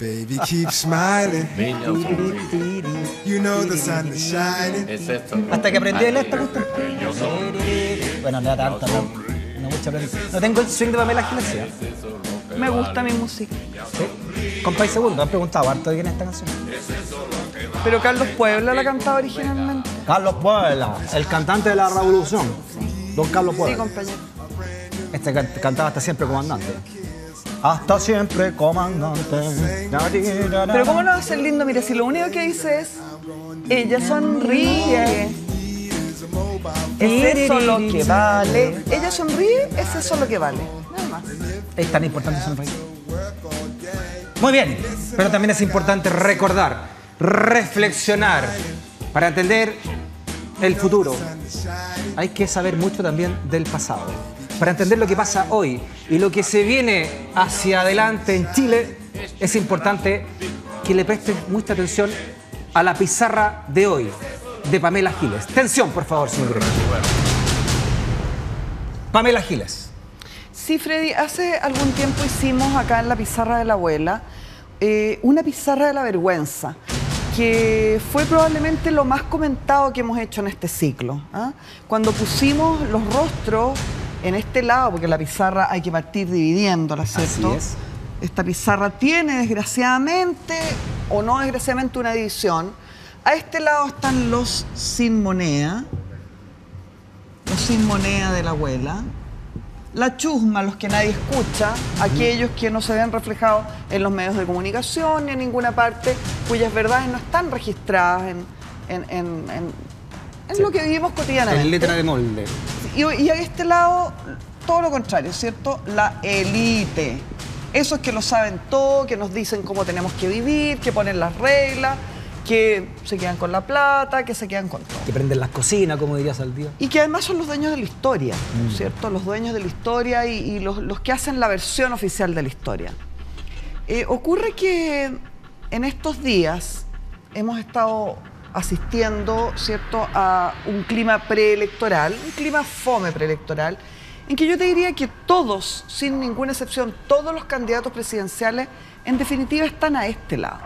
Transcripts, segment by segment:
Baby, keep smiling. Niña, You know the sun is shining. es esto. Hasta que aprendí el esta cuestión. Bueno, no era tanto, no mucho aprendí. No tengo el swing de Pamela Giles, ¿sí? Me gusta mi música. ¿Sí? Compay Segundo, han preguntado harto de quién es esta canción. Pero Carlos Puebla la cantaba originalmente. Carlos Puebla, el cantante de la revolución. Don Carlos Sí, Puebla. compañero. Este cantaba hasta siempre comandante. Hasta siempre comandante. Pero ¿cómo no va a ser lindo? Mira, si lo único que dice es ella sonríe, es eso lo que vale. Ella sonríe, es eso lo que vale. Nada más. Es tan importante sonreír. Muy bien, pero también es importante recordar, reflexionar para entender el futuro. Hay que saber mucho también del pasado. Para entender lo que pasa hoy y lo que se viene hacia adelante en Chile, es importante que le prestes mucha atención a la pizarra de hoy, de Pamela Giles. Tensión, por favor, señor director. Pamela Giles. Sí, Freddy, hace algún tiempo hicimos acá en la pizarra de la abuela una pizarra de la vergüenza, que fue probablemente lo más comentado que hemos hecho en este ciclo. Cuando pusimos los rostros en este lado, porque la pizarra hay que partir dividiéndola, ¿cierto? Así es. Esta pizarra tiene, desgraciadamente, o no desgraciadamente, una división. A este lado están los sin moneda de la abuela. La chusma, los que nadie escucha, aquellos que no se ven reflejados en los medios de comunicación ni en ninguna parte, cuyas verdades no están registradas en lo que vivimos cotidianamente. En letra de molde. Y a este lado, todo lo contrario, ¿cierto? La élite. Esos que lo saben todo, que nos dicen cómo tenemos que vivir, que ponen las reglas, que se quedan con la plata, que se quedan con todo. Que prenden las cocinas, como diría Saldívar. Y que además son los dueños de la historia, ¿cierto? Los dueños de la historia y los que hacen la versión oficial de la historia. Ocurre que en estos días hemos estado asistiendo, ¿cierto?, a un clima preelectoral, un clima fome preelectoral, en que yo te diría que todos, sin ninguna excepción, todos los candidatos presidenciales, en definitiva, están a este lado.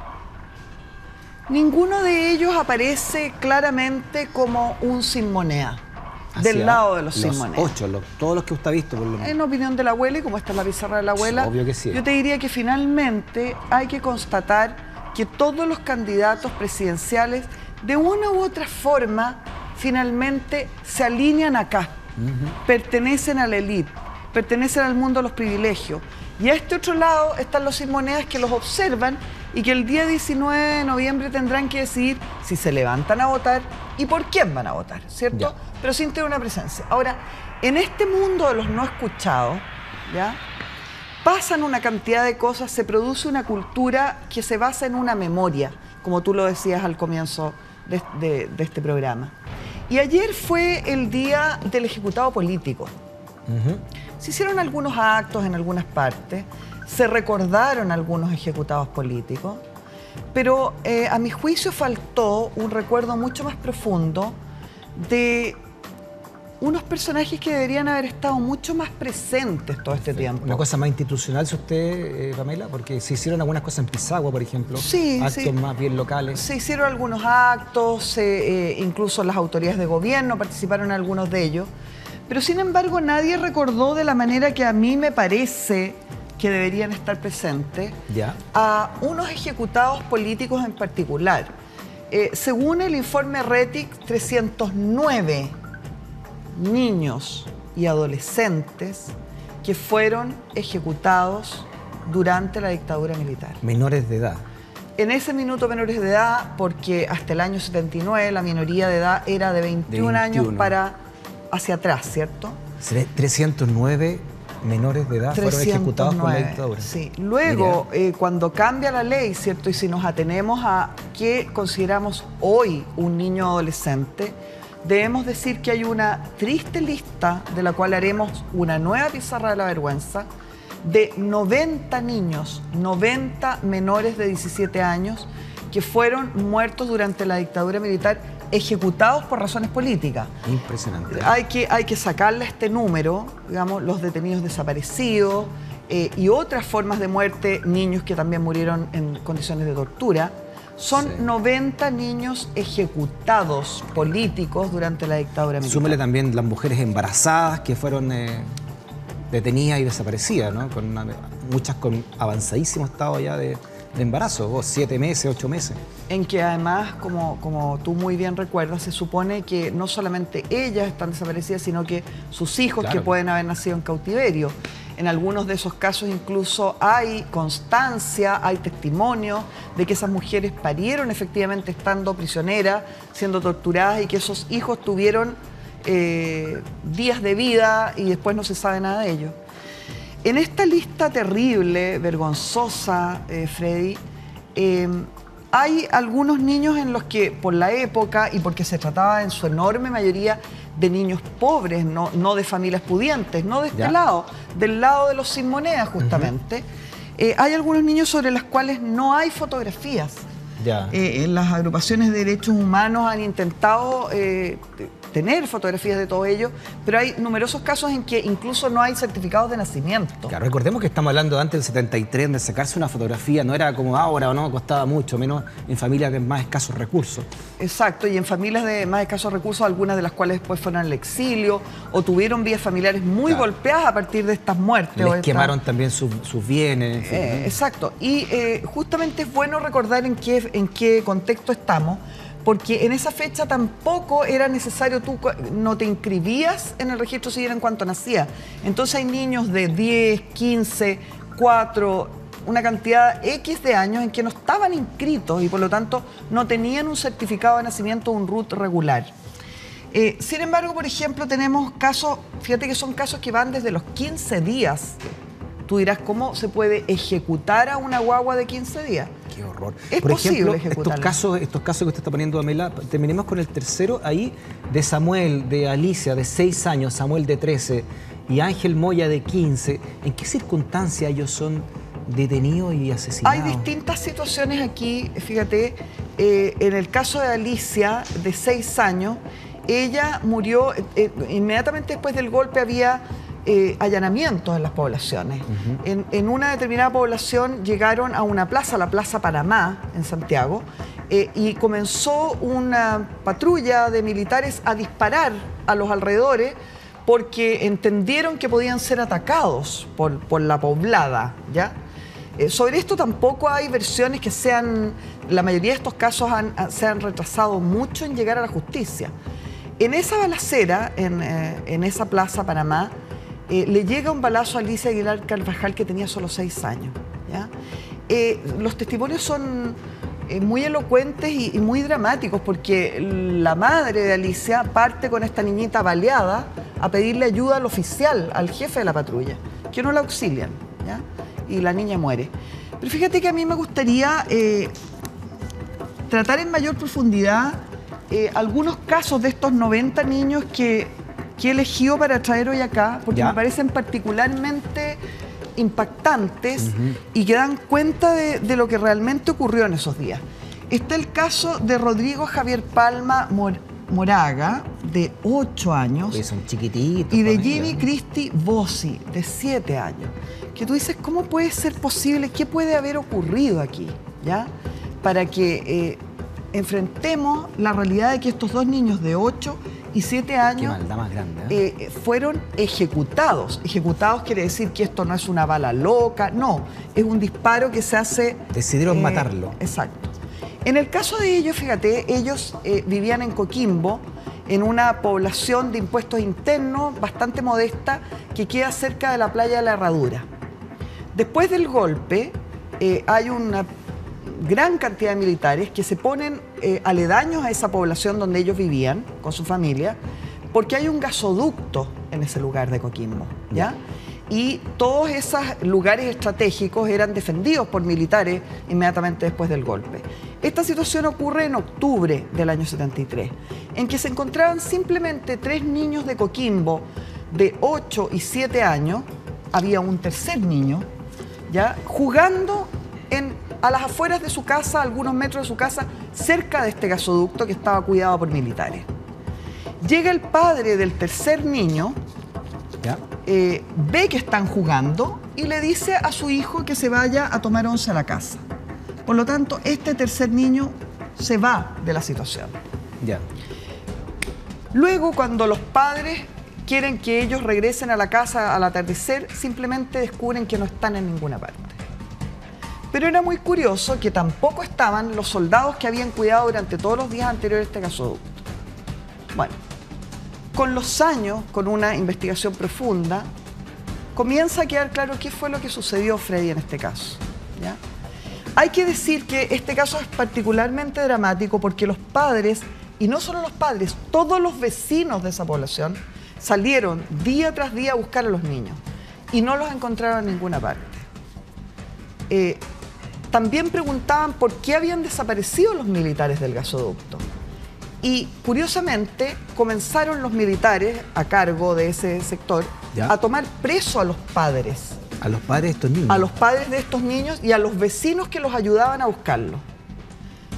Ninguno de ellos aparece claramente como un sin moneda, del lado de los sin moneda. 8, todos los que usted ha visto, por lo menos. En opinión de la abuela, y como esta es la pizarra de la abuela, Obvio que sí. Yo te diría que finalmente hay que constatar que todos los candidatos presidenciales, de una u otra forma, finalmente se alinean acá, pertenecen a la élite, pertenecen al mundo de los privilegios. Y a este otro lado están los sin monedas que los observan y que el día 19 de noviembre tendrán que decidir si se levantan a votar y por quién van a votar, ¿cierto? Ya. Pero sin tener una presencia. Ahora, en este mundo de los no escuchados, ¿ya?, pasan una cantidad de cosas, se produce una cultura que se basa en una memoria, como tú lo decías al comienzo de este programa. Y ayer fue el día del ejecutado político. Se hicieron algunos actos en algunas partes, se recordaron algunos ejecutados políticos, pero a mi juicio faltó un recuerdo mucho más profundo de unos personajes que deberían haber estado mucho más presentes todo este tiempo. Una cosa más institucional, si usted, Pamela, porque se hicieron algunas cosas en Pisagua, por ejemplo. Sí, actos sí. más bien locales. Se hicieron algunos actos, incluso las autoridades de gobierno participaron en algunos de ellos, pero sin embargo nadie recordó de la manera que a mí me parece que deberían estar presentes ¿Ya? a unos ejecutados políticos en particular. Según el informe RETIC, 309 niños y adolescentes que fueron ejecutados durante la dictadura militar. Menores de edad. En ese minuto menores de edad, porque hasta el año 79 la minoría de edad era de 21 años para hacia atrás, ¿cierto? 309 menores de edad fueron ejecutados por la dictadura. Sí. Luego, cuando cambia la ley, ¿cierto? Y si nos atenemos a qué consideramos hoy un niño adolescente, debemos decir que hay una triste lista, de la cual haremos una nueva pizarra de la vergüenza, de 90 niños, 90 menores de 17 años que fueron muertos durante la dictadura militar, ejecutados por razones políticas. Impresionante. Hay que sacarle este número, digamos, los detenidos desaparecidos, y otras formas de muerte, niños que también murieron en condiciones de tortura. Son 90 niños ejecutados políticos durante la dictadura militar. Súmele también las mujeres embarazadas que fueron detenidas y desaparecidas, ¿no? Muchas con avanzadísimo estado ya de embarazo, 7 meses, 8 meses. En que además, como tú muy bien recuerdas, se supone que no solamente ellas están desaparecidas, sino que sus hijos, claro, que pueden haber nacido en cautiverio. En algunos de esos casos incluso hay constancia, hay testimonio de que esas mujeres parieron efectivamente estando prisioneras, siendo torturadas, y que esos hijos tuvieron días de vida y después no se sabe nada de ellos. En esta lista terrible, vergonzosa, Freddy, hay algunos niños en los que, por la época y porque se trataba en su enorme mayoría de niños pobres, no de familias pudientes, no de este lado, del lado de los sin monedas justamente, hay algunos niños sobre los cuales no hay fotografías. Las agrupaciones de derechos humanos han intentado tener fotografías de todo ello, pero hay numerosos casos en que incluso no hay certificados de nacimiento. Claro, recordemos que estamos hablando de antes del 73, donde sacarse una fotografía no era como ahora, o no, costaba mucho, menos en familias de más escasos recursos. Exacto, y en familias de más escasos recursos, algunas de las cuales después fueron al exilio o tuvieron vidas familiares muy golpeadas a partir de estas muertes. Les quemaron también sus bienes. En fin, ¿no? Exacto, y justamente es bueno recordar en qué contexto estamos, porque en esa fecha tampoco era necesario, tú no te inscribías en el registro civil en cuanto nacías. Entonces hay niños de 10, 15, 4, una cantidad X de años en que no estaban inscritos y por lo tanto no tenían un certificado de nacimiento o un RUT regular. Sin embargo, por ejemplo, tenemos casos, fíjate que son casos que van desde los 15 días. Tú dirás, ¿cómo se puede ejecutar a una guagua de 15 días? ¡Qué horror! Es por posible ejemplo, ejecutarla. estos casos que usted está poniendo, Amela, terminemos con el tercero ahí, de Samuel, de Alicia, de 6 años, Samuel de 13 y Ángel Moya de 15. ¿En qué circunstancias ellos son detenidos y asesinados? Hay distintas situaciones aquí, fíjate, en el caso de Alicia, de 6 años, ella murió, inmediatamente después del golpe había allanamientos en las poblaciones. En una determinada población llegaron a una plaza, la Plaza Panamá, en Santiago, y comenzó una patrulla de militares a disparar a los alrededores porque entendieron que podían ser atacados por la poblada, ¿ya? Sobre esto tampoco hay versiones que sean... La mayoría de estos casos se han retrasado mucho en llegar a la justicia. En esa balacera, en esa Plaza Panamá, le llega un balazo a Alicia Aguilar Carvajal, que tenía solo 6 años, ¿ya? Los testimonios son muy elocuentes y muy dramáticos, porque la madre de Alicia parte con esta niñita baleada a pedirle ayuda al oficial, al jefe de la patrulla, que no la auxilian, ¿ya? Y la niña muere. Pero fíjate que a mí me gustaría tratar en mayor profundidad algunos casos de estos 90 niños que he elegido para traer hoy acá, porque me parecen particularmente impactantes y que dan cuenta de lo que realmente ocurrió en esos días. Está el caso de Rodrigo Javier Palma Moraga, de 8 años, son chiquititos, y de Jimmy Christie Bossi, de 7 años. Que tú dices, ¿cómo puede ser posible? ¿Qué puede haber ocurrido aquí? ¿Ya? Para que enfrentemos la realidad de que estos dos niños de 8 y 7 años Qué maldad más grande, fueron ejecutados. Ejecutados quiere decir que esto no es una bala loca, no, es un disparo que se hace... Decidieron matarlo. Exacto. En el caso de ellos, fíjate, ellos vivían en Coquimbo, en una población de impuestos internos bastante modesta que queda cerca de la playa de la Herradura. Después del golpe, hay una gran cantidad de militares que se ponen aledaños a esa población donde ellos vivían con su familia, porque hay un gasoducto en ese lugar de Coquimbo, ¿ya? Y todos esos lugares estratégicos eran defendidos por militares inmediatamente después del golpe. Esta situación ocurre en octubre del año 73, en que se encontraban simplemente 3 niños de Coquimbo de 8 y 7 años, había un tercer niño, ¿ya? Jugando a las afueras de su casa, a algunos metros de su casa, cerca de este gasoducto que estaba cuidado por militares. Llega el padre del tercer niño, ve que están jugando y le dice a su hijo que se vaya a tomar once a la casa. Por lo tanto, este tercer niño se va de la situación. Ya. Luego, cuando los padres quieren que ellos regresen a la casa al atardecer, simplemente descubren que no están en ninguna parte. Pero era muy curioso que tampoco estaban los soldados que habían cuidado durante todos los días anteriores este gasoducto. Bueno, con los años, con una investigación profunda, comienza a quedar claro qué fue lo que sucedió, Freddy, en este caso, ¿ya? Hay que decir que este caso es particularmente dramático porque los padres, y no solo los padres, todos los vecinos de esa población salieron día tras día a buscar a los niños y no los encontraron en ninguna parte. También preguntaban por qué habían desaparecido los militares del gasoducto. Y curiosamente comenzaron los militares a cargo de ese sector ¿Ya? a tomar preso a los padres. A los padres de estos niños. A los padres de estos niños y a los vecinos que los ayudaban a buscarlos.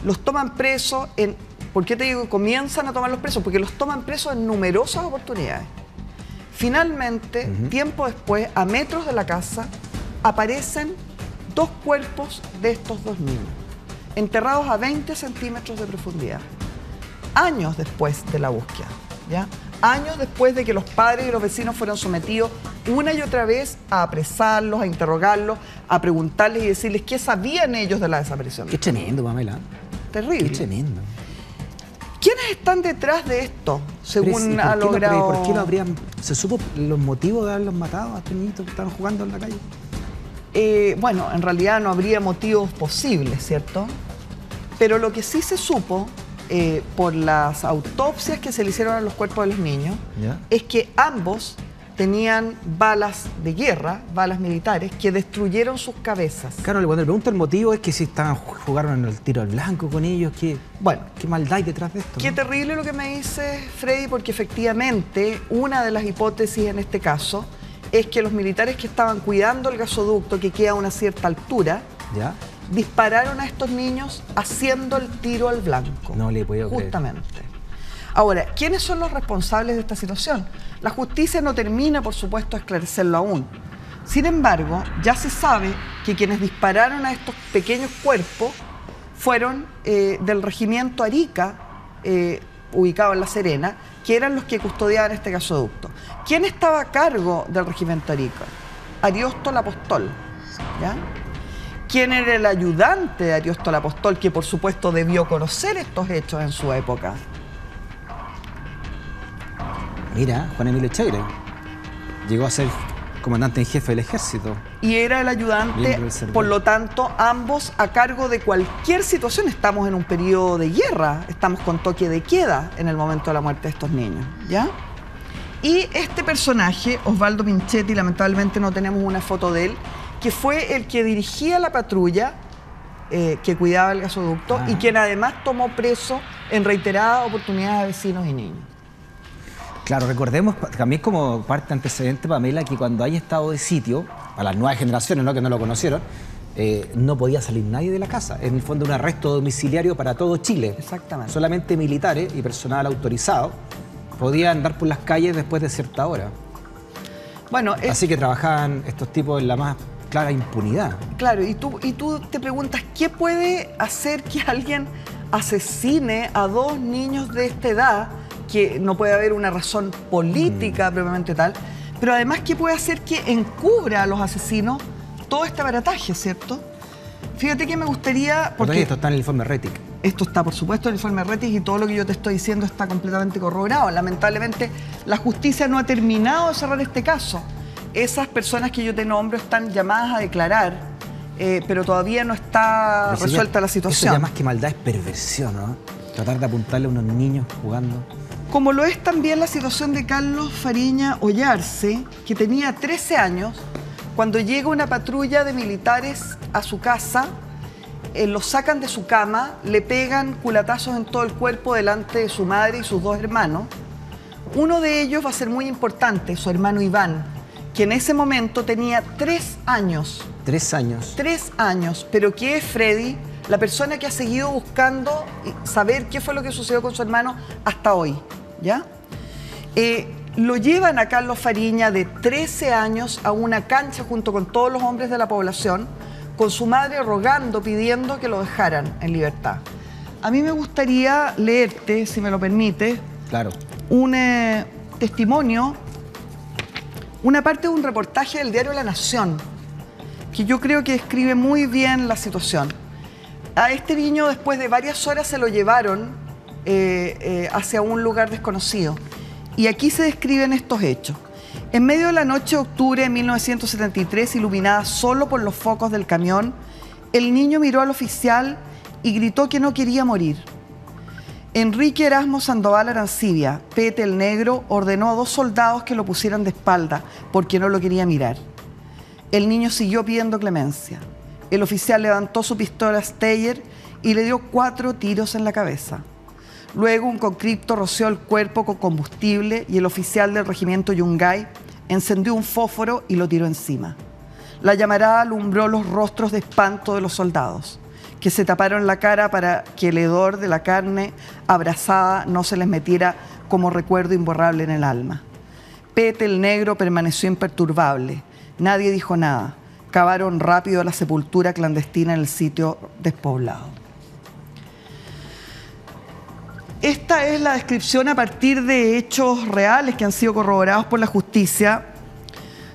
Los toman presos en... ¿Por qué te digo que comienzan a tomarlos presos? Porque los toman presos en numerosas oportunidades. Finalmente, tiempo después, a metros de la casa, aparecen dos cuerpos de estos dos niños, enterrados a 20 centímetros de profundidad. Años después de la búsqueda, ¿ya? Años después de que los padres y los vecinos fueron sometidos una y otra vez a apresarlos, a interrogarlos, a preguntarles y decirles qué sabían ellos de la desaparición. Qué tremendo, Pamela. Terrible. Qué tremendo. ¿Quiénes están detrás de esto, según ha logrado? ¿Por qué lo habrían...? ¿Se supo los motivos de haberlos matado a estos niñitos que estaban jugando en la calle? Bueno, en realidad no habría motivos posibles, ¿cierto? Pero lo que sí se supo, por las autopsias que se le hicieron a los cuerpos de los niños, ¿Ya? es que ambos tenían balas de guerra, balas militares, que destruyeron sus cabezas. Claro, cuando le pregunto el motivo es que si jugaron en el tiro al blanco con ellos, Bueno, ¿qué maldad hay detrás de esto? qué ¿no? terrible lo que me dice Freddy, porque efectivamente una de las hipótesis en este caso es que los militares que estaban cuidando el gasoducto, que queda a una cierta altura, ¿Ya? dispararon a estos niños haciendo el tiro al blanco. No le puedo creer. Justamente. Ahora, ¿quiénes son los responsables de esta situación? La justicia no termina, por supuesto, de esclarecerlo aún. Sin embargo, ya se sabe que quienes dispararon a estos pequeños cuerpos fueron del regimiento Arica, ubicado en La Serena, que eran los que custodiaban este gasoducto. ¿Quién estaba a cargo del regimiento Arica? Ariosto Apóstol, ¿ya? ¿Quién era el ayudante de Ariosto Apóstol, que por supuesto debió conocer estos hechos en su época? Mira, Juan Emilio Echagüe llegó a ser comandante en jefe del ejército. Y era el ayudante, por lo tanto, ambos a cargo de cualquier situación. Estamos en un periodo de guerra, estamos con toque de queda en el momento de la muerte de estos niños, ¿ya? Y este personaje, Osvaldo Pinchetti, lamentablemente no tenemos una foto de él, que fue el que dirigía la patrulla que cuidaba el gasoducto y quien además tomó preso en reiteradas oportunidades a vecinos y niños. Claro, recordemos también como parte antecedente, Pamela, que cuando hay estado de sitio, a las nuevas generaciones, ¿no?, que no lo conocieron, no podía salir nadie de la casa. En el fondo, un arresto domiciliario para todo Chile. Exactamente. Solamente militares y personal autorizado podían andar por las calles después de cierta hora. Bueno, así que trabajaban estos tipos en la más clara impunidad. Claro, y tú te preguntas, ¿qué puede hacer que alguien asesine a dos niños de esta edad? Que no puede haber una razón política propiamente tal, pero además, ¿qué puede hacer que encubra a los asesinos todo este barataje, ¿cierto? Fíjate que me gustaría... Porque esto está en el informe Rettig. Esto está, por supuesto, en el informe Rettig y todo lo que yo te estoy diciendo está completamente corroborado. Lamentablemente, la justicia no ha terminado de cerrar este caso. Esas personas que yo te nombro están llamadas a declarar, pero todavía no está resuelta la situación. Eso ya más que maldad es perversión, ¿no? Tratar de apuntarle a unos niños jugando. Como lo es también la situación de Carlos Fariña Ollarse, que tenía 13 años, cuando llega una patrulla de militares a su casa, lo sacan de su cama, le pegan culatazos en todo el cuerpo delante de su madre y sus dos hermanos. Uno de ellos va a ser muy importante, su hermano Iván, que en ese momento tenía 3 años. 3 años. 3 años, pero que es Freddy, la persona que ha seguido buscando saber qué fue lo que sucedió con su hermano hasta hoy, ¿ya? lo llevan a Carlos Fariña de 13 años a una cancha junto con todos los hombres de la población, con su madre rogando, pidiendo que lo dejaran en libertad. A mí me gustaría leerte, si me lo permite, claro, un testimonio, una parte de un reportaje del diario La Nación, que yo creo que describe muy bien la situación. A este niño, después de varias horas, se lo llevaron hacia un lugar desconocido. Y aquí se describen estos hechos. En medio de la noche de octubre de 1973, iluminada solo por los focos del camión, el niño miró al oficial y gritó que no quería morir. Enrique Erasmo Sandoval Arancibia, Pete el Negro, ordenó a 2 soldados que lo pusieran de espalda porque no lo quería mirar. El niño siguió pidiendo clemencia. El oficial levantó su pistola Steyr y le dio 4 tiros en la cabeza. Luego un conscripto roció el cuerpo con combustible y el oficial del regimiento Yungay encendió un fósforo y lo tiró encima. La llamarada alumbró los rostros de espanto de los soldados, que se taparon la cara para que el hedor de la carne abrasada no se les metiera como recuerdo imborrable en el alma. Pete el Negro permaneció imperturbable. Nadie dijo nada. Cavaron rápido la sepultura clandestina en el sitio despoblado. Esta es la descripción a partir de hechos reales que han sido corroborados por la justicia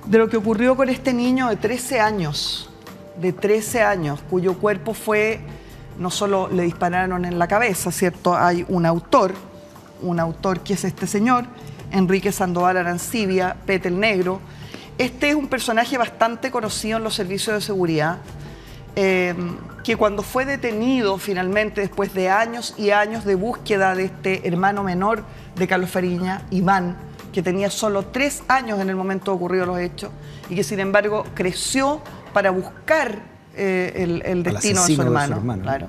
de lo que ocurrió con este niño de 13 años, cuyo cuerpo fue, no solo le dispararon en la cabeza, ¿cierto? Hay un autor que es este señor, Enrique Sandoval Arancibia, Pete el Negro. Este es un personaje bastante conocido en los servicios de seguridad, que cuando fue detenido finalmente, después de años y años de búsqueda de este hermano menor de Carlos Fariña, Iván, que tenía solo 3 años en el momento ocurridos los hechos, y que sin embargo creció para buscar el destino de su hermano. Claro.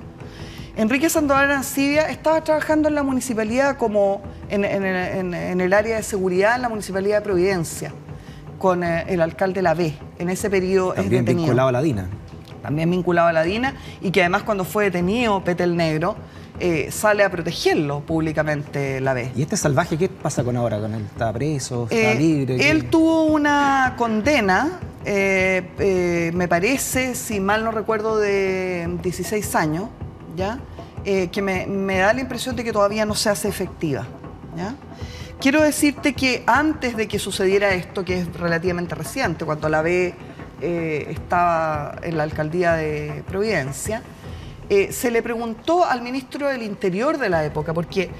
Enrique Sandoval Arancibia estaba trabajando en la municipalidad como en el área de seguridad en la municipalidad de Providencia, con el alcalde Lavé. En ese periodo también es detenido. vinculado a la DINA. También vinculado a la DINA, y que además cuando fue detenido Pete el Negro, sale a protegerlo públicamente Lavé. ¿Y este salvaje qué pasa con ahora? ¿Con él? ¿Está preso? ¿Está libre? Él tuvo una condena, me parece, si mal no recuerdo, de 16 años, ¿ya? Que me da la impresión de que todavía no se hace efectiva, ¿ya? Quiero decirte que antes de que sucediera esto, que es relativamente reciente, cuando Lavé estaba en la alcaldía de Providencia, se le preguntó al ministro del Interior de la época, porque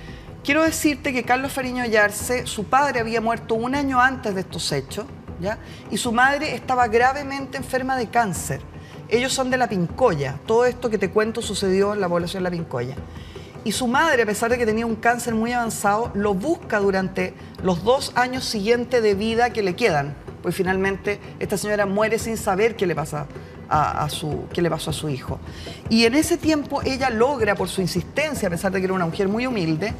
quiero decirte que Carlos Fariña Oyarse, su padre había muerto 1 año antes de estos hechos, ¿ya? Y su madre estaba gravemente enferma de cáncer. Ellos son de La Pincoya. Todo esto que te cuento sucedió en la población de La Pincoya. Y su madre, a pesar de que tenía un cáncer muy avanzado, lo busca durante los 2 años siguientes de vida que le quedan. Pues finalmente esta señora muere sin saber qué le pasó a su hijo. Y en ese tiempo ella logra, por su insistencia, a pesar de que era una mujer muy humilde,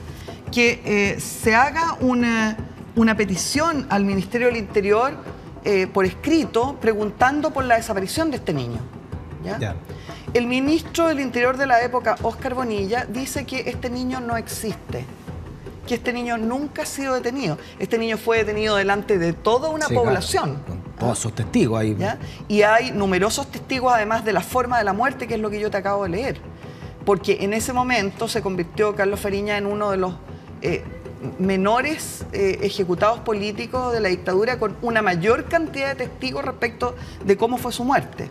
que se haga una petición al Ministerio del Interior por escrito, preguntando por la desaparición de este niño, ¿ya? Ya. El ministro del Interior de la época, Óscar Bonilla, dice que este niño no existe, que este niño nunca ha sido detenido. Este niño fue detenido delante de toda una población. Claro, con todos sus testigos ahí. ¿Ya? Y hay numerosos testigos, además de la forma de la muerte, que es lo que yo te acabo de leer. Porque en ese momento se convirtió Carlos Fariña en uno de los menores ejecutados políticos de la dictadura, con una mayor cantidad de testigos respecto de cómo fue su muerte.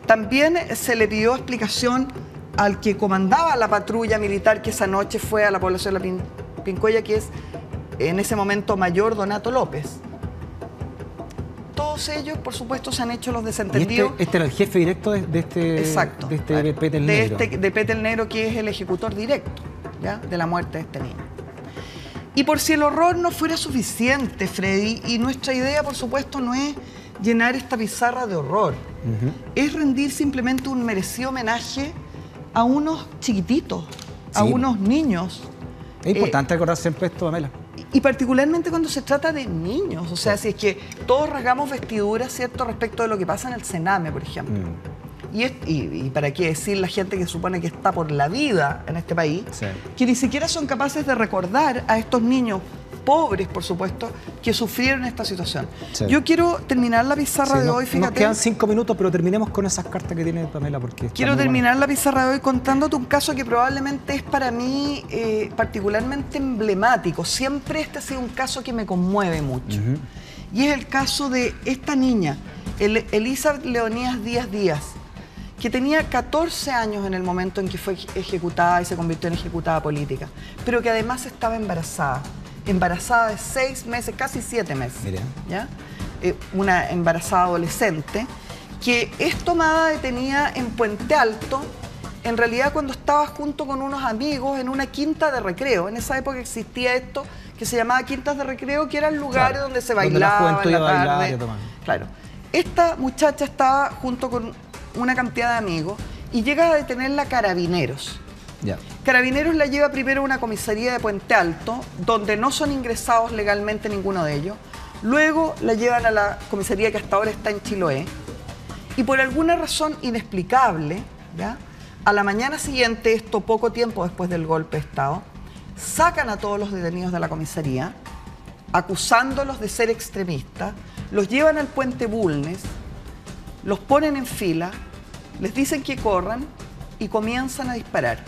También se le pidió explicación al que comandaba la patrulla militar que esa noche fue a la población de La Pincoya, que es en ese momento Mayor Donato López. Todos ellos, por supuesto, se han hecho los desentendidos. ¿Y este era el jefe directo de este, exacto, de este Pete el Negro? De Pete el Negro, que es el ejecutor directo, ¿ya?, de la muerte de este niño. Y por si el horror no fuera suficiente, Freddy, y nuestra idea, por supuesto, no es llenar esta pizarra de horror, es rendir simplemente un merecido homenaje a unos chiquititos, a unos niños. Es importante recordar siempre esto, Pamela. Y particularmente cuando se trata de niños, o sea, si es que todos rasgamos vestiduras, ¿cierto?, respecto de lo que pasa en el Sename, por ejemplo. Y para qué decir la gente que supone que está por la vida en este país, que ni siquiera son capaces de recordar a estos niños pobres, por supuesto, que sufrieron esta situación. Sí. Yo quiero terminar la pizarra de hoy, Nos fíjate. quedan 5 minutos, pero terminemos con esas cartas que tiene Pamela, porque Quiero terminar la pizarra de hoy contándote un caso que probablemente es para mí particularmente emblemático. Siempre este ha sido un caso que me conmueve mucho. Y es el caso de esta niña, Elizabeth Leonías Díaz, que tenía 14 años en el momento en que fue ejecutada y se convirtió en ejecutada política, pero que además estaba embarazada de 6 meses, casi 7 meses. Mira. ¿Ya? Una embarazada adolescente que es tomada detenida en Puente Alto, en realidad cuando estaba junto con unos amigos en una quinta de recreo. En esa época existía esto que se llamaba quintas de recreo, que eran lugares donde se bailaba en la tarde. Claro. Esta muchacha estaba junto con una cantidad de amigos y llega a detenerla Carabineros. Ya. Carabineros la lleva primero a una comisaría de Puente Alto, donde no son ingresados legalmente ninguno de ellos. Luego la llevan a la comisaría que hasta ahora está en Chiloé. Y por alguna razón inexplicable, ¿ya? A la mañana siguiente, esto poco tiempo después del golpe de Estado, sacan a todos los detenidos de la comisaría, acusándolos de ser extremistas, los llevan al puente Bulnes, los ponen en fila, les dicen que corran y comienzan a disparar.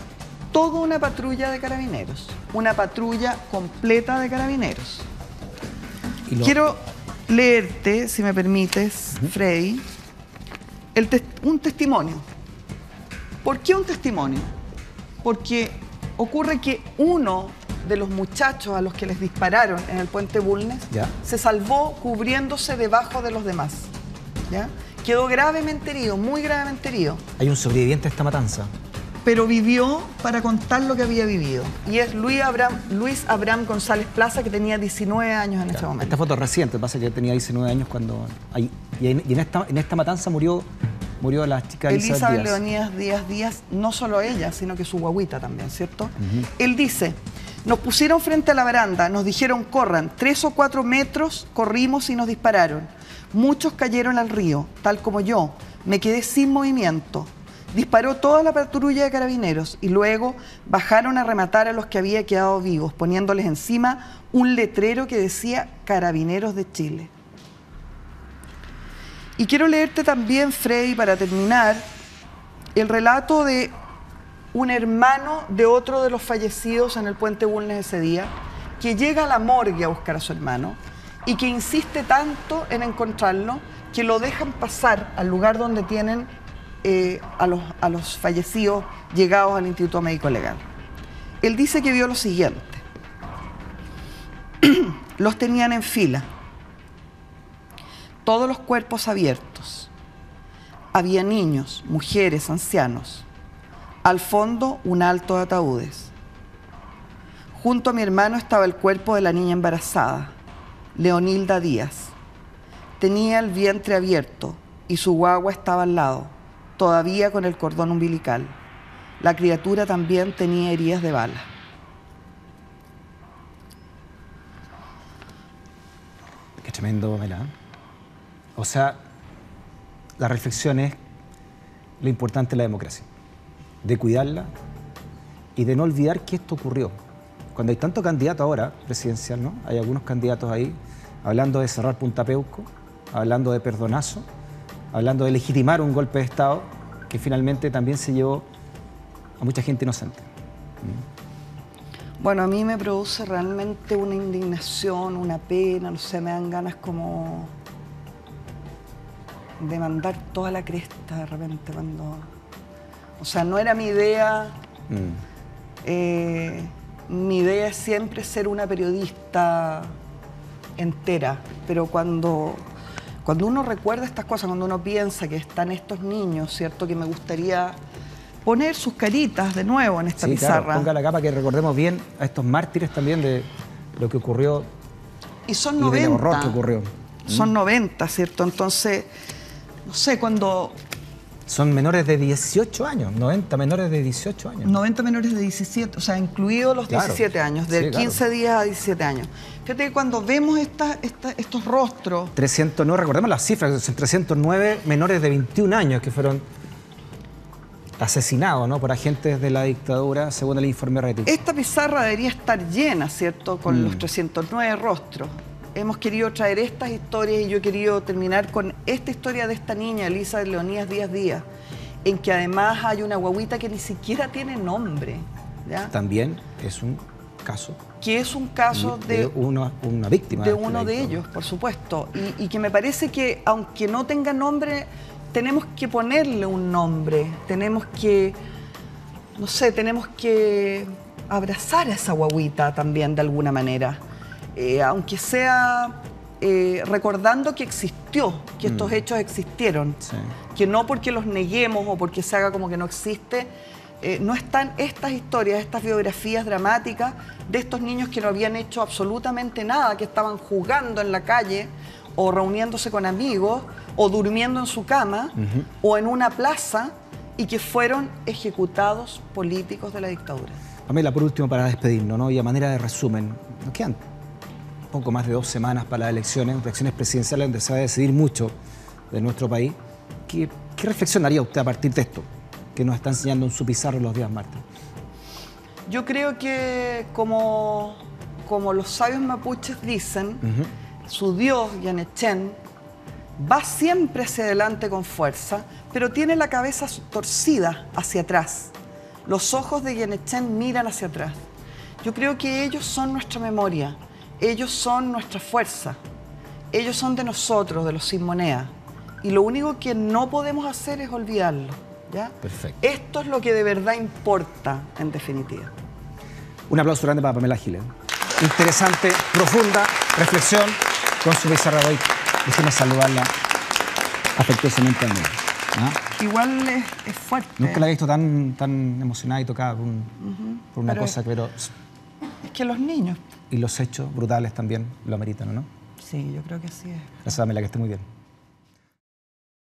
Toda una patrulla de carabineros, una patrulla completa de carabineros. Quiero leerte, si me permites, Freddy, un testimonio. ¿Por qué un testimonio? Porque ocurre que uno de los muchachos a los que les dispararon en el puente Bulnes se salvó cubriéndose debajo de los demás. ¿Ya? Quedó gravemente herido, muy gravemente herido. Hay un sobreviviente a esta matanza. Pero vivió para contar lo que había vivido. Y es Luis Abraham González Plaza, que tenía 19 años en ese momento. Esta foto es reciente, pasa que tenía 19 años cuando... Y en esta matanza murió la chica Elizabeth Leonías Díaz, no solo ella, sino que su guagüita también, ¿cierto? Él dice, nos pusieron frente a la baranda, nos dijeron corran, 3 o 4 metros corrimos y nos dispararon. Muchos cayeron al río, tal como yo, me quedé sin movimiento. Disparó toda la patrulla de carabineros y luego bajaron a rematar a los que había quedado vivos, poniéndoles encima un letrero que decía Carabineros de Chile. Y quiero leerte también, Freddy, para terminar, el relato de un hermano de otro de los fallecidos en el puente Bulnes ese día, que llega a la morgue a buscar a su hermano y que insiste tanto en encontrarlo que lo dejan pasar al lugar donde tienen a los fallecidos llegados al Instituto Médico Legal. Él dice que vio lo siguiente. Los tenían en fila, todos los cuerpos abiertos. Había niños, mujeres, ancianos. Al fondo, un alto de ataúdes. Junto a mi hermano estaba el cuerpo de la niña embarazada, Leonilda Díaz. Tenía el vientre abierto y su guagua estaba al lado, todavía con el cordón umbilical. La criatura también tenía heridas de bala. Qué tremendo, Pamela. O sea, la reflexión es lo importante de la democracia, de cuidarla y de no olvidar que esto ocurrió. Cuando hay tanto candidato ahora presidencial, ¿no? Hay algunos candidatos ahí hablando de cerrar Punta Peuco, hablando de perdonazo, hablando de legitimar un golpe de Estado que finalmente también se llevó a mucha gente inocente. Bueno, a mí me produce realmente una indignación, una pena, no sé, me dan ganas como de mandar toda la cresta de repente cuando... O sea, no era mi idea, mi idea es siempre ser una periodista entera, pero cuando uno recuerda estas cosas, cuando uno piensa que están estos niños, ¿cierto? Que me gustaría poner sus caritas de nuevo en esta pizarra. Claro, ponga la capa que recordemos bien a estos mártires también de lo que ocurrió y son y 90, del horror que ocurrió. Son 90, ¿cierto? Entonces, no sé, cuando... Son menores de 18 años, 90 menores de 18 años. 90 menores de 17, o sea, incluidos los 17 años, de 15 días a 17 años. Fíjate que cuando vemos estos rostros... 309, recordemos las cifras, son 309 menores de 21 años que fueron asesinado, ¿no?, por agentes de la dictadura, según el informe Reti. Esta pizarra debería estar llena, ¿cierto?, con los 309 rostros. Hemos querido traer estas historias y yo he querido terminar con esta historia de esta niña, Elisa Leonías Díaz Díaz, en que además hay una guaguita que ni siquiera tiene nombre, ¿ya? También es un caso. Que es un caso de una víctima. De uno de ellos, por supuesto. Y que me parece que, aunque no tenga nombre, tenemos que ponerle un nombre. Tenemos que, no sé, tenemos que abrazar a esa guaguita también de alguna manera. Aunque sea recordando que existió, que estos hechos existieron. Sí. Que no porque los neguemos o porque se haga como que no existe, no están estas historias, estas biografías dramáticas de estos niños que no habían hecho absolutamente nada, que estaban jugando en la calle o reuniéndose con amigos o durmiendo en su cama o en una plaza y que fueron ejecutados políticos de la dictadura. Pamela, por último, para despedirnos, ¿no?, y a manera de resumen, nos quedan poco más de 2 semanas para las elecciones presidenciales donde se va a decidir mucho de nuestro país. ¿Qué reflexionaría usted a partir de esto que nos está enseñando en su pizarra los días martes? Yo creo que como los sabios mapuches dicen, su dios, Yanechén, va siempre hacia adelante con fuerza, pero tiene la cabeza torcida hacia atrás. Los ojos de Yanechén miran hacia atrás. Yo creo que ellos son nuestra memoria, ellos son nuestra fuerza, ellos son de nosotros, de los sin moneda. Y lo único que no podemos hacer es olvidarlo, ¿ya? Perfecto. Esto es lo que de verdad importa, en definitiva. Un aplauso grande para Pamela Giles. Interesante, profunda reflexión con su pizarra de hoy. Déjeme saludarla afectuosamente a mí, ¿no? Igual es fuerte. Nunca la he visto tan emocionada y tocada por una Pero cosa, pero... Es que los niños... Y los hechos brutales también lo ameritan, ¿no? Sí, yo creo que así es. Gracias, Pamela, que esté muy bien.